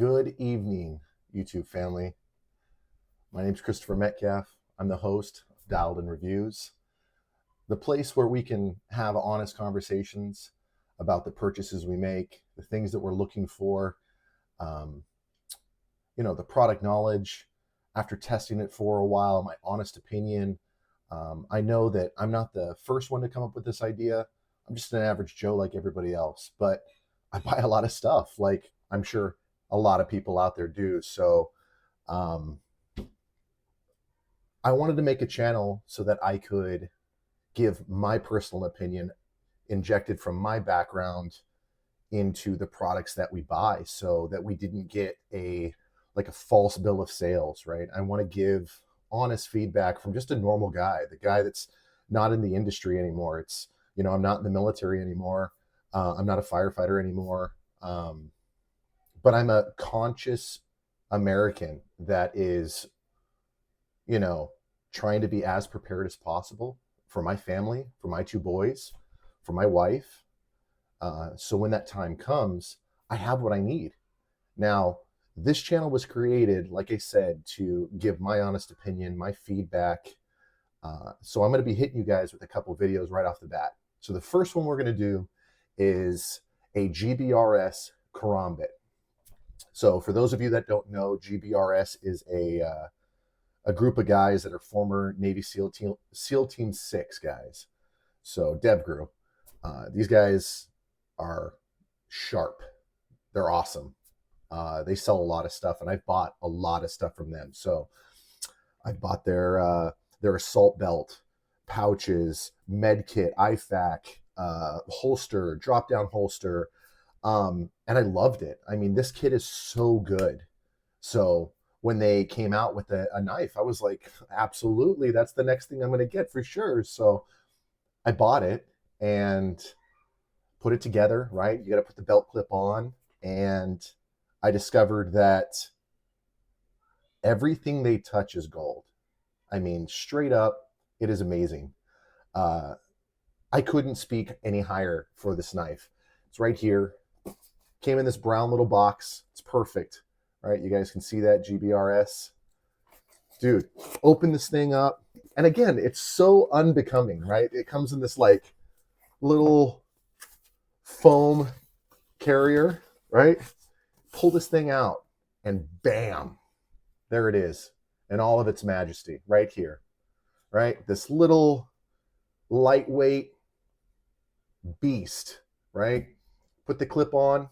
Good evening, YouTube family. My name is Christopher Metcalf. I'm the host of DialedInReviews, the place where we can have honest conversations about the purchases we make, the things that we're looking for, the product knowledge. After testing it for a while, my honest opinion. I know that I'm not the first one to come up with this idea. I'm just an average Joe like everybody else, but I buy a lot of stuff, like I'm sure a lot of people out there do. So I wanted to make a channel so that I could give my personal opinion injected from my background into the products that we buy, so that we didn't get a false bill of sales, right? I want to give honest feedback from just a normal guy, the guy that's not in the industry anymore. It's, I'm not in the military anymore. I'm not a firefighter anymore. But I'm a conscious American that is, trying to be as prepared as possible for my family, for my two boys, for my wife. So when that time comes, I have what I need. Now, this channel was created, like I said, to give my honest opinion, my feedback. So I'm going to be hitting you guys with a couple videos right off the bat. So the first one we're going to do is a GBRS Karambit. So for those of you that don't know, GBRS is a group of guys that are former Navy SEAL Team 6 guys. So DevGru. These guys are sharp. They're awesome. They sell a lot of stuff, and I've bought a lot of stuff from them. So I bought their assault belt, pouches, med kit, IFAK, holster, drop-down holster, and I loved it. I mean, this kit is so good. So when they came out with a knife, I was like, absolutely, that's the next thing I'm going to get for sure. So I bought it and put it together, right? You got to put the belt clip on, and I discovered that everything they touch is gold. I mean, straight up, it is amazing. I couldn't speak any higher for this knife. It's right here. Came in this brown little box. It's perfect. All right, you guys can see that GBRS. Dude, open this thing up. And again, it's so unbecoming, right? It comes in this like little foam carrier, right? Pull this thing out and bam, there it is in all of its majesty right here, right? This little lightweight beast, right? Put the clip on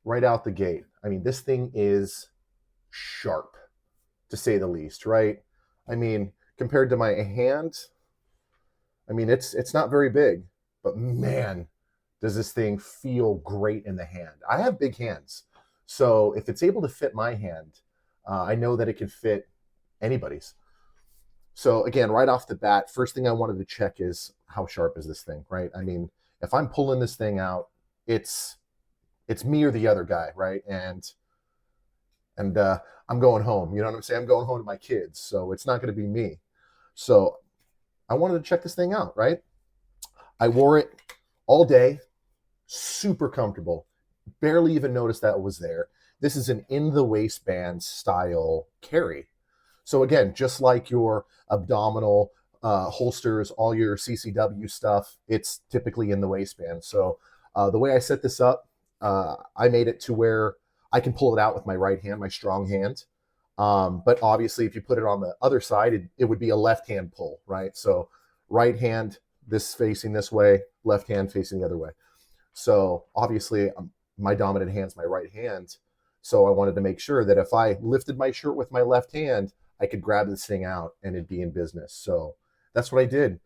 right out the gate. I mean, this thing is sharp, to say the least, right? I mean, compared to my hand, I mean, it's not very big, but man, does this thing feel great in the hand. I have big hands, so if it's able to fit my hand, I know that it can fit anybody's. So again, right off the bat, first thing I wanted to check is how sharp is this thing, right? I mean, if I'm pulling this thing out, it's me or the other guy, right? And I'm going home. You know what I'm saying? I'm going home to my kids, so it's not going to be me. So I wanted to check this thing out, right? I wore it all day, super comfortable. Barely even noticed that it was there. This is an in the waistband style carry. So again, just like your abdominal holsters, all your CCW stuff, it's typically in the waistband. So the way I set this up, I made it to where I can pull it out with my right hand, my strong hand. But obviously, if you put it on the other side, it would be a left hand pull, right? So right hand, this facing this way, left hand facing the other way. So obviously, my dominant hand's my right hand. So I wanted to make sure that if I lifted my shirt with my left hand, I could grab this thing out and it'd be in business. So that's what I did.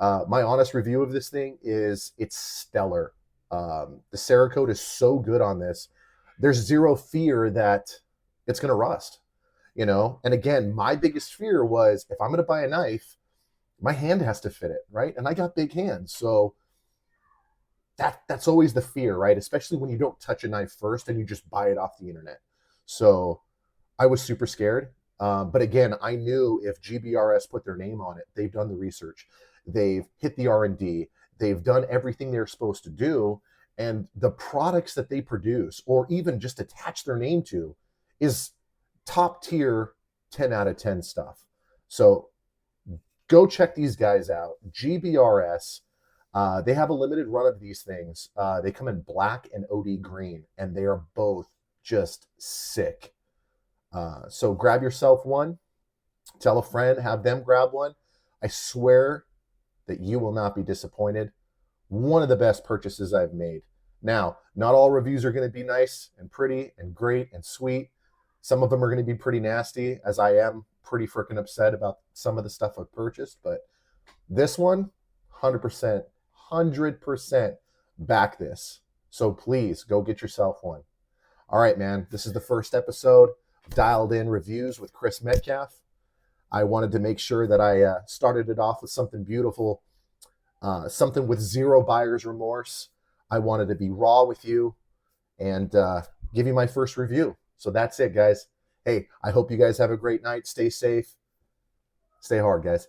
My honest review of this thing is it's stellar. The Cerakote is so good on this. There's zero fear that it's going to rust, And again, my biggest fear was if I'm going to buy a knife, my hand has to fit it, right? And I got big hands. So that's always the fear, right? Especially when you don't touch a knife first and you just buy it off the internet. So I was super scared. But again, I knew if GBRS put their name on it, they've done the research, they've hit the R&D, they've done everything they're supposed to do, And the products that they produce, or even just attach their name to, is top tier 10 out of 10 stuff. So go check these guys out. GBRS. They have a limited run of these things. They come in black and OD green, and they are both just sick. So grab yourself one, tell a friend, have them grab one. I swear that you will not be disappointed. One of the best purchases I've made. Now, not all reviews are going to be nice and pretty and great and sweet. Some of them are going to be pretty nasty, as I am pretty freaking upset about some of the stuff I've purchased. But this one, 100%, 100% back this. So please go get yourself one. All right, man. This is the first episode of Dialed In Reviews with Chris Metcalf. I wanted to make sure that I started it off with something beautiful, something with zero buyer's remorse. I wanted to be raw with you and give you my first review. So that's it, guys. Hey, I hope you guys have a great night. Stay safe. Stay hard, guys.